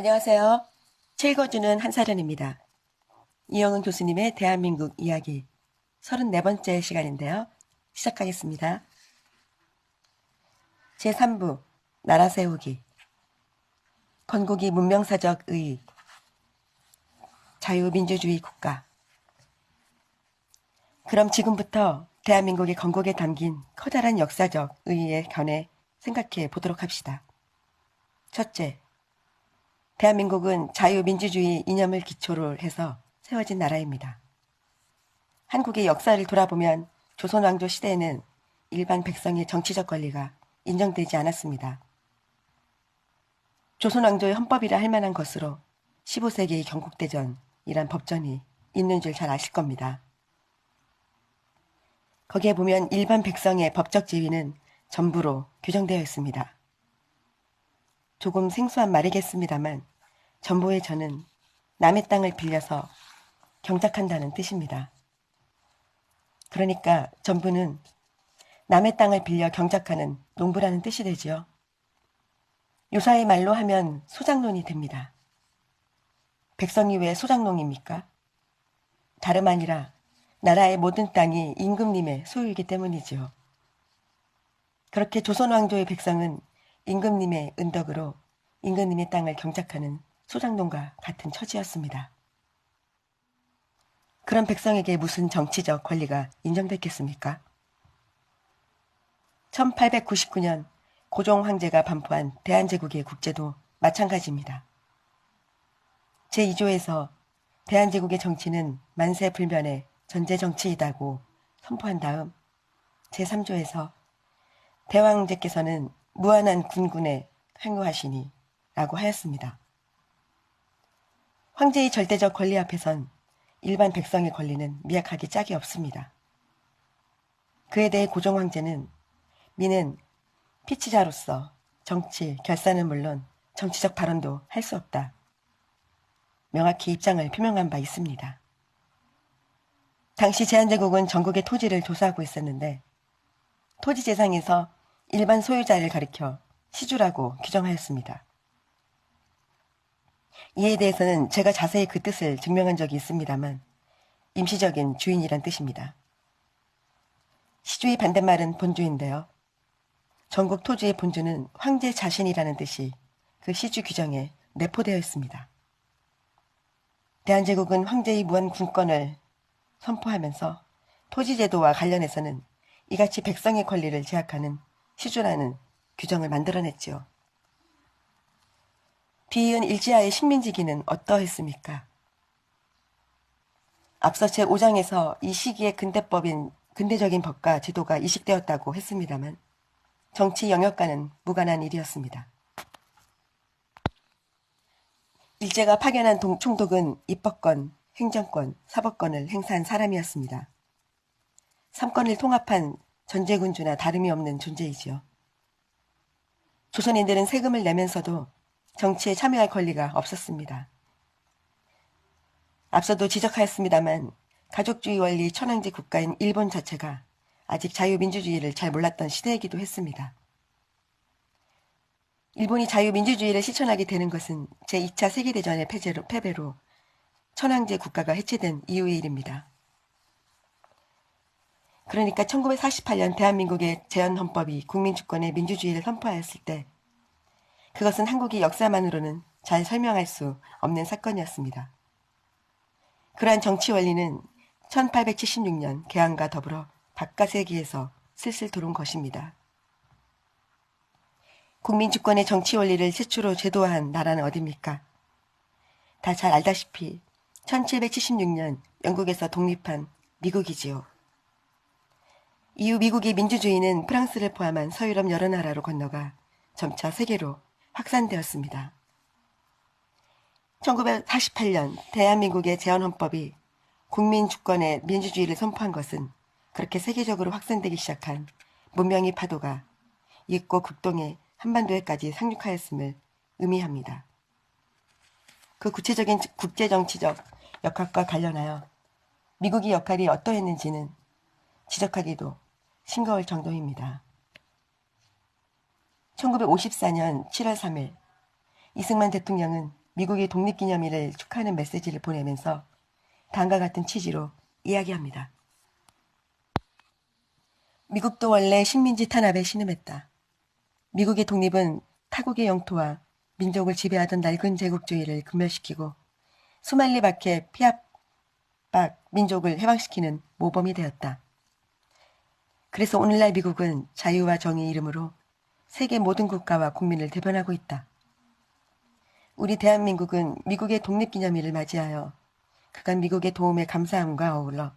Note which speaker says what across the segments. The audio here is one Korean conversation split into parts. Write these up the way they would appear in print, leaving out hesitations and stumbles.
Speaker 1: 안녕하세요. 읽어주는 한사련입니다. 이영은 교수님의 대한민국 이야기 34번째 시간인데요. 시작하겠습니다. 제3부 나라 세우기 건국이 문명사적 의의 자유민주주의 국가. 그럼 지금부터 대한민국의 건국에 담긴 커다란 역사적 의의에 관해 생각해 보도록 합시다. 첫째, 대한민국은 자유민주주의 이념을 기초로 해서 세워진 나라입니다. 한국의 역사를 돌아보면 조선왕조 시대에는 일반 백성의 정치적 권리가 인정되지 않았습니다. 조선왕조의 헌법이라 할 만한 것으로 15세기의 경국대전이란 법전이 있는 줄 잘 아실 겁니다. 거기에 보면 일반 백성의 법적 지위는 전부로 규정되어 있습니다. 조금 생소한 말이겠습니다만 전부의 전은 남의 땅을 빌려서 경작한다는 뜻입니다. 그러니까 전부는 남의 땅을 빌려 경작하는 농부라는 뜻이 되지요. 요사의 말로 하면 소작농이 됩니다. 백성이 왜 소작농입니까? 다름 아니라 나라의 모든 땅이 임금님의 소유이기 때문이지요. 그렇게 조선왕조의 백성은 임금님의 은덕으로 임금님의 땅을 경작하는 소작농과 같은 처지였습니다. 그런 백성에게 무슨 정치적 권리가 인정됐겠습니까? 1899년 고종 황제가 반포한 대한제국의 국제도 마찬가지입니다. 제2조에서 대한제국의 정치는 만세불변의 전제정치이다고 선포한 다음 제3조에서 대왕제께서는 무한한 군군에 항우하시니 라고 하였습니다. 황제의 절대적 권리 앞에선 일반 백성의 권리는 미약하기 짝이 없습니다. 그에 대해 고종 황제는 미는 피치자로서 정치 결산은 물론 정치적 발언도 할 수 없다. 명확히 입장을 표명한 바 있습니다. 당시 제한제국은 전국의 토지를 조사하고 있었는데 토지재상에서 일반 소유자를 가리켜 시주라고 규정하였습니다. 이에 대해서는 제가 자세히 그 뜻을 증명한 적이 있습니다만 임시적인 주인이란 뜻입니다. 시주의 반대말은 본주인데요. 전국 토지의 본주는 황제 자신이라는 뜻이 그 시주 규정에 내포되어 있습니다. 대한제국은 황제의 무한 군권을 선포하면서 토지제도와 관련해서는 이같이 백성의 권리를 제약하는 시주라는 규정을 만들어냈지요. 뒤이은 일제하의 식민지기는 어떠했습니까? 앞서 제5장에서 이 시기의 근대법인 근대적인 법과 제도가 이식되었다고 했습니다만 정치 영역과는 무관한 일이었습니다. 일제가 파견한 총독은 입법권, 행정권, 사법권을 행사한 사람이었습니다. 3권을 통합한 전제군주나 다름이 없는 존재이지요. 조선인들은 세금을 내면서도 정치에 참여할 권리가 없었습니다. 앞서도 지적하였습니다만 가족주의 원리 천황제 국가인 일본 자체가 아직 자유민주주의를 잘 몰랐던 시대이기도 했습니다. 일본이 자유민주주의를 실천하게 되는 것은 제2차 세계대전의 패배로 천황제 국가가 해체된 이후의 일입니다. 그러니까 1948년 대한민국의 제헌헌법이 국민주권의 민주주의를 선포하였을 때 그것은 한국의 역사만으로는 잘 설명할 수 없는 사건이었습니다. 그러한 정치 원리는 1876년 개항과 더불어 바깥세계에서 슬슬 들어온 것입니다. 국민주권의 정치 원리를 최초로 제도화한 나라는 어디입니까? 다 잘 알다시피 1776년 영국에서 독립한 미국이지요. 이후 미국의 민주주의는 프랑스를 포함한 서유럽 여러 나라로 건너가 점차 세계로 확산되었습니다. 1948년 대한민국의 제헌헌법이 국민주권의 민주주의를 선포한 것은 그렇게 세계적으로 확산되기 시작한 문명의 파도가 이윽고 극동의 한반도에까지 상륙하였음을 의미합니다. 그 구체적인 국제정치적 역학과 관련하여 미국의 역할이 어떠했는지는 지적하기도 싱거울 정도입니다. 1954년 7월 3일 이승만 대통령은 미국의 독립기념일을 축하하는 메시지를 보내면서 다음과 같은 취지로 이야기합니다. 미국도 원래 식민지 탄압에 신음했다. 미국의 독립은 타국의 영토와 민족을 지배하던 낡은 제국주의를 금멸시키고 수만리 밖의 피압박 민족을 해방시키는 모범이 되었다. 그래서 오늘날 미국은 자유와 정의 이름으로 세계 모든 국가와 국민을 대변하고 있다. 우리 대한민국은 미국의 독립기념일을 맞이하여 그간 미국의 도움에 감사함과 어울러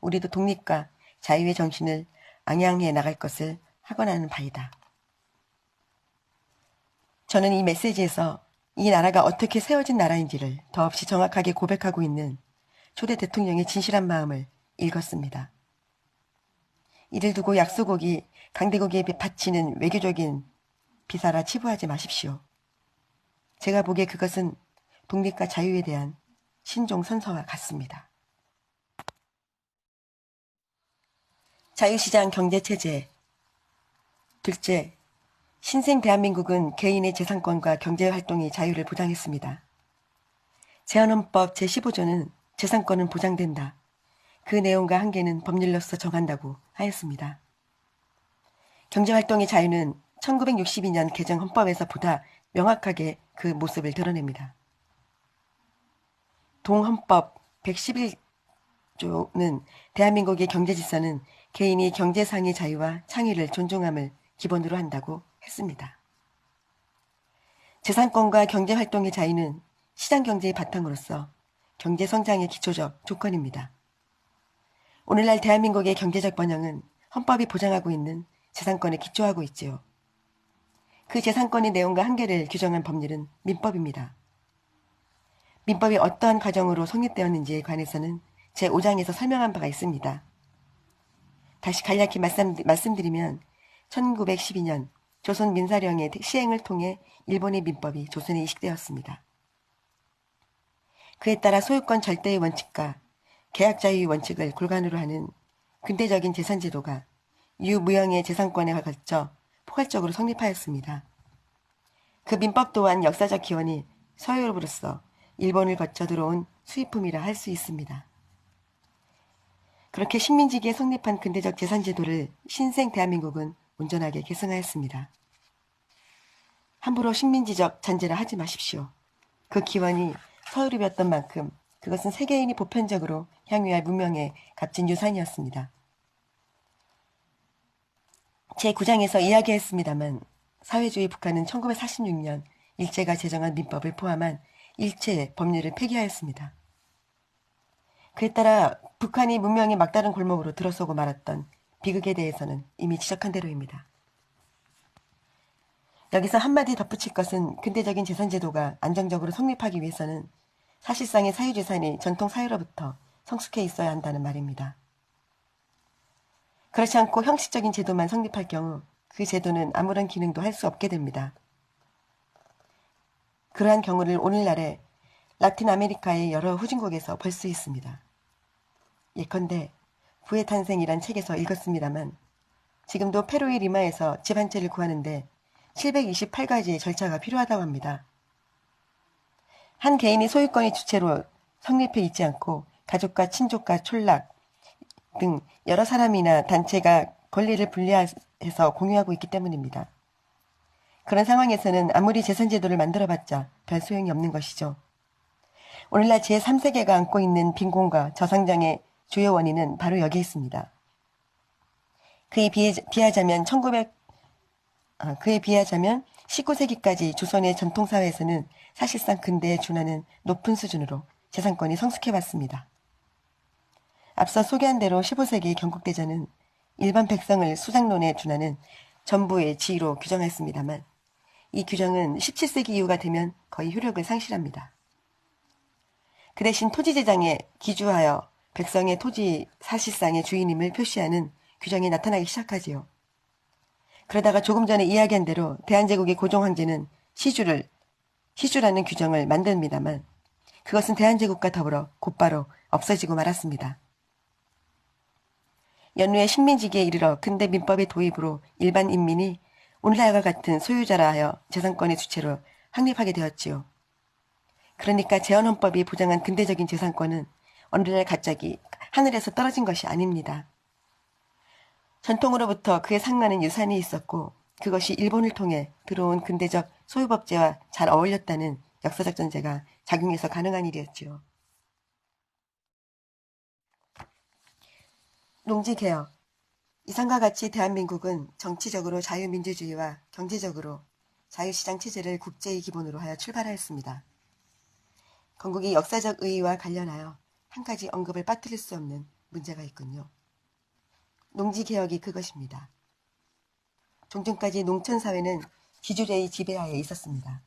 Speaker 1: 우리도 독립과 자유의 정신을 앙양해 나갈 것을 학원하는 바이다. 저는 이 메시지에서 이 나라가 어떻게 세워진 나라인지를 더없이 정확하게 고백하고 있는 초대 대통령의 진실한 마음을 읽었습니다. 이를 두고 약소국이 강대국에 바치는 외교적인 비사라 치부하지 마십시오. 제가 보기에 그것은 독립과 자유에 대한 신종 선서와 같습니다. 자유시장 경제체제. 둘째, 신생 대한민국은 개인의 재산권과 경제활동의 자유를 보장했습니다. 제헌헌법 제15조는 재산권은 보장된다. 그 내용과 한계는 법률로서 정한다고 하였습니다. 경제활동의 자유는 1962년 개정 헌법에서 보다 명확하게 그 모습을 드러냅니다. 동헌법 111조는 대한민국의 경제질서는 개인이 경제상의 자유와 창의를 존중함을 기본으로 한다고 했습니다. 재산권과 경제활동의 자유는 시장경제의 바탕으로서 경제성장의 기초적 조건입니다. 오늘날 대한민국의 경제적 번영은 헌법이 보장하고 있는 재산권에 기초하고 있지요. 그 재산권의 내용과 한계를 규정한 법률은 민법입니다. 민법이 어떠한 과정으로 성립되었는지에 관해서는 제5장에서 설명한 바가 있습니다. 다시 간략히 말씀드리면 1912년 조선 민사령의 시행을 통해 일본의 민법이 조선에 이식되었습니다. 그에 따라 소유권 절대의 원칙과 계약자유의 원칙을 골간으로 하는 근대적인 재산제도가 유무형의 재산권에 걸쳐 포괄적으로 성립하였습니다. 그 민법 또한 역사적 기원이 서유럽으로서 일본을 거쳐 들어온 수입품이라 할 수 있습니다. 그렇게 식민지기에 성립한 근대적 재산제도를 신생 대한민국은 온전하게 계승하였습니다. 함부로 식민지적 잔재를 하지 마십시오. 그 기원이 서유럽이었던 만큼 그것은 세계인이 보편적으로 향유할 문명의 값진 유산이었습니다. 제9장에서 이야기했습니다만 사회주의 북한은 1946년 일제가 제정한 민법을 포함한 일체의 법률을 폐기하였습니다. 그에 따라 북한이 문명의 막다른 골목으로 들어서고 말았던 비극에 대해서는 이미 지적한 대로입니다. 여기서 한마디 덧붙일 것은 근대적인 재산제도가 안정적으로 성립하기 위해서는 사실상의 사유재산이 전통 사유로부터 성숙해 있어야 한다는 말입니다. 그렇지 않고 형식적인 제도만 성립할 경우 그 제도는 아무런 기능도 할 수 없게 됩니다. 그러한 경우를 오늘날의 라틴 아메리카의 여러 후진국에서 볼 수 있습니다. 예컨대 부의 탄생이란 책에서 읽었습니다만 지금도 페루의 리마에서 집 한 채를 구하는데 728가지의 절차가 필요하다고 합니다. 한 개인이 소유권의 주체로 성립해 있지 않고 가족과 친족과 촌락 등 여러 사람이나 단체가 권리를 분리해서 공유하고 있기 때문입니다. 그런 상황에서는 아무리 재산제도를 만들어봤자 별 소용이 없는 것이죠. 오늘날 제3세계가 안고 있는 빈곤과 저성장의 주요 원인은 바로 여기에 있습니다. 그에 비하자면 19세기까지 조선의 전통사회에서는 사실상 근대에 준하는 높은 수준으로 재산권이 성숙해왔습니다. 앞서 소개한 대로 15세기 경국대전은 일반 백성을 수장론에 준하는 전부의 지위로 규정했습니다만 이 규정은 17세기 이후가 되면 거의 효력을 상실합니다. 그 대신 토지제장에 기주하여 백성의 토지 사실상의 주인임을 표시하는 규정이 나타나기 시작하지요. 그러다가 조금 전에 이야기한 대로 대한제국의 고종황제는 시주라는 규정을 만듭니다만 그것은 대한제국과 더불어 곧바로 없어지고 말았습니다. 연후에 식민지기에 이르러 근대 민법의 도입으로 일반 인민이 오늘날과 같은 소유자라 하여 재산권의 주체로 확립하게 되었지요. 그러니까 재헌헌법이 보장한 근대적인 재산권은 어느 날 갑자기 하늘에서 떨어진 것이 아닙니다. 전통으로부터 그에 상응하는 유산이 있었고 그것이 일본을 통해 들어온 근대적 소유법제와 잘 어울렸다는 역사적 전제가 작용해서 가능한 일이었지요. 농지개혁. 이상과 같이 대한민국은 정치적으로 자유민주주의와 경제적으로 자유시장 체제를 국제의 기본으로 하여 출발하였습니다. 건국이 역사적 의의와 관련하여 한 가지 언급을 빠뜨릴 수 없는 문제가 있군요. 농지개혁이 그것입니다. 종전까지 농촌사회는 지주제의 지배하에 있었습니다.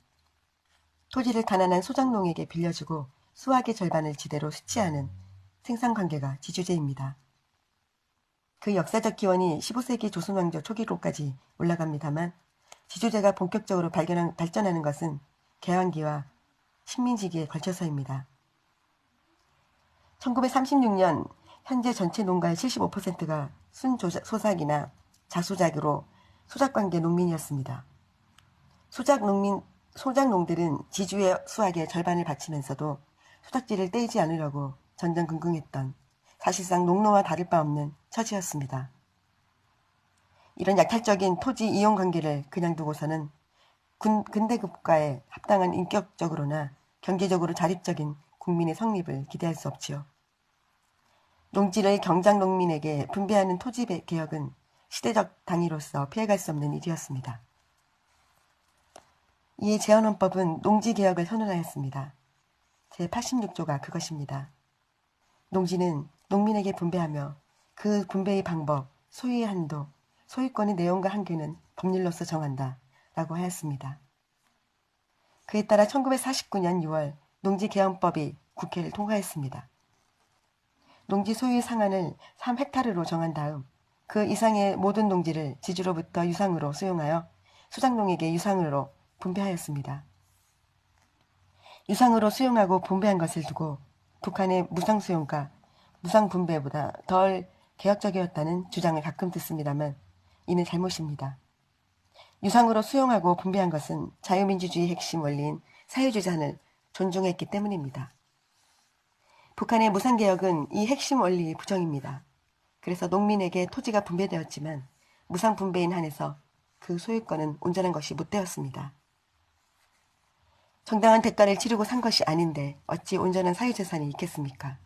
Speaker 1: 토지를 가난한 소작농에게 빌려주고 수확의 절반을 지대로 수취하는 생산관계가 지주제입니다. 그 역사적 기원이 15세기 조선왕조 초기로까지 올라갑니다만 지주제가 본격적으로 발전하는 것은 개왕기와 식민지기에 걸쳐서입니다. 1936년 현재 전체 농가의 75%가 순소작이나 자소작으로 소작관계 농민이었습니다. 소작농들은 지주의 수확의 절반을 바치면서도 소작지를 떼지 않으려고 전전긍긍했던 사실상 농노와 다를 바 없는 처지였습니다. 이런 약탈적인 토지 이용 관계를 그냥 두고서는 근대 국가에 합당한 인격적으로나 경제적으로 자립적인 국민의 성립을 기대할 수 없지요. 농지를 경장 농민에게 분배하는 토지 개혁은 시대적 당위로서 피해갈 수 없는 일이었습니다. 이에 재헌헌법은 농지개혁을 선언하였습니다. 제86조가 그것입니다. 농지는 농민에게 분배하며 그 분배의 방법, 소유의 한도, 소유권의 내용과 한계는 법률로서 정한다 라고 하였습니다. 그에 따라 1949년 6월 농지개헌법이 국회를 통과했습니다. 농지 소유의 상한을 3헥타르로 정한 다음 그 이상의 모든 농지를 지주로부터 유상으로 수용하여 소작농에게 유상으로 분배하였습니다. 유상으로 수용하고 분배한 것을 두고 북한의 무상수용과 무상분배보다 덜 개혁적이었다는 주장을 가끔 듣습니다만 이는 잘못입니다. 유상으로 수용하고 분배한 것은 자유민주주의의 핵심 원리인 사유재산을 존중했기 때문입니다. 북한의 무상개혁은 이 핵심 원리의 부정입니다. 그래서 농민에게 토지가 분배되었지만 무상분배인 한에서 그 소유권은 온전한 것이 못 되었습니다. 정당한 대가를 치르고 산 것이 아닌데 어찌 온전한 사유재산이 있겠습니까?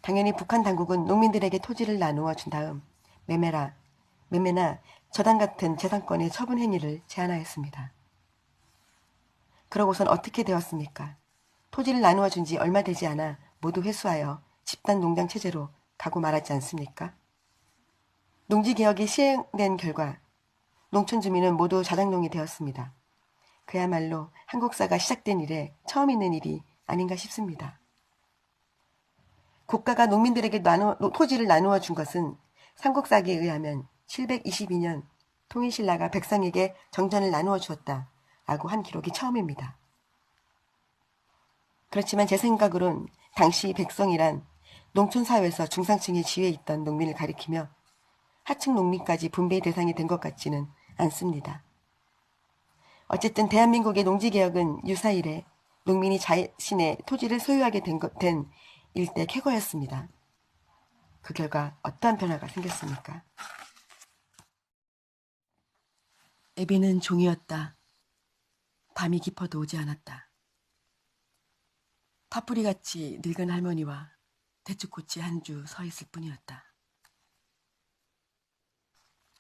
Speaker 1: 당연히 북한 당국은 농민들에게 토지를 나누어 준 다음 매매나 저당 같은 재산권의 처분 행위를 제한하였습니다. 그러고선 어떻게 되었습니까? 토지를 나누어 준 지 얼마 되지 않아 모두 회수하여 집단 농장 체제로 가고 말았지 않습니까? 농지개혁이 시행된 결과 농촌 주민은 모두 자작농이 되었습니다. 그야말로 한국사가 시작된 이래 처음 있는 일이 아닌가 싶습니다. 국가가 농민들에게 토지를 나누어 준 것은 삼국사기에 의하면 722년 통일신라가 백성에게 정전을 나누어 주었다라고 한 기록이 처음입니다. 그렇지만 제 생각으론 당시 백성이란 농촌사회에서 중상층의 지위에 있던 농민을 가리키며 하층 농민까지 분배의 대상이 된 것 같지는 않습니다. 어쨌든 대한민국의 농지개혁은 유사일에 농민이 자신의 토지를 소유하게 된 일대 쾌거였습니다. 그 결과 어떠한 변화가 생겼습니까? 애비는 종이었다. 밤이 깊어도 오지 않았다. 파뿌리같이 늙은 할머니와 대추꽃이 한 주 서 있을 뿐이었다.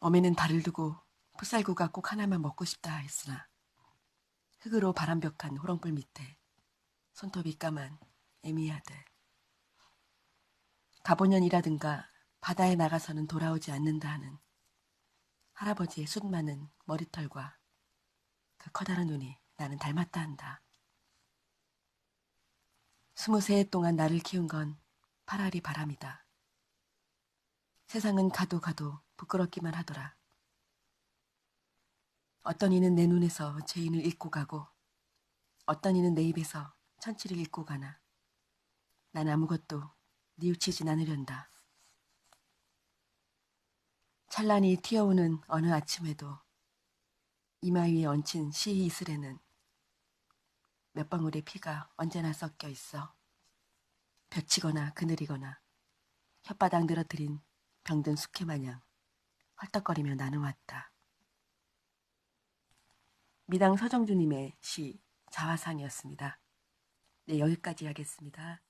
Speaker 1: 어미는 달을 두고 풋살구가 꼭 하나만 먹고 싶다 했으나 흙으로 바람벽한 호롱불 밑에 손톱이 까만 애미 아들. 가보년이라든가 바다에 나가서는 돌아오지 않는다 하는 할아버지의 숱 많은 머리털과 그 커다란 눈이 나는 닮았다 한다. 20세 동안 나를 키운 건 파라리 바람이다. 세상은 가도 부끄럽기만 하더라. 어떤 이는 내 눈에서 죄인을 읽고 가고 어떤 이는 내 입에서 천치를 읽고 가나 난 아무것도 뉘우치진 않으련다. 찬란히 튀어오는 어느 아침에도 이마 위에 얹힌 시의 이슬에는 몇 방울의 피가 언제나 섞여 있어 볕이거나 그늘이거나 혓바닥 늘어뜨린 병든 숙회 마냥 헐떡거리며 나는 왔다. 미당 서정주님의 시 자화상이었습니다. 네, 여기까지 하겠습니다.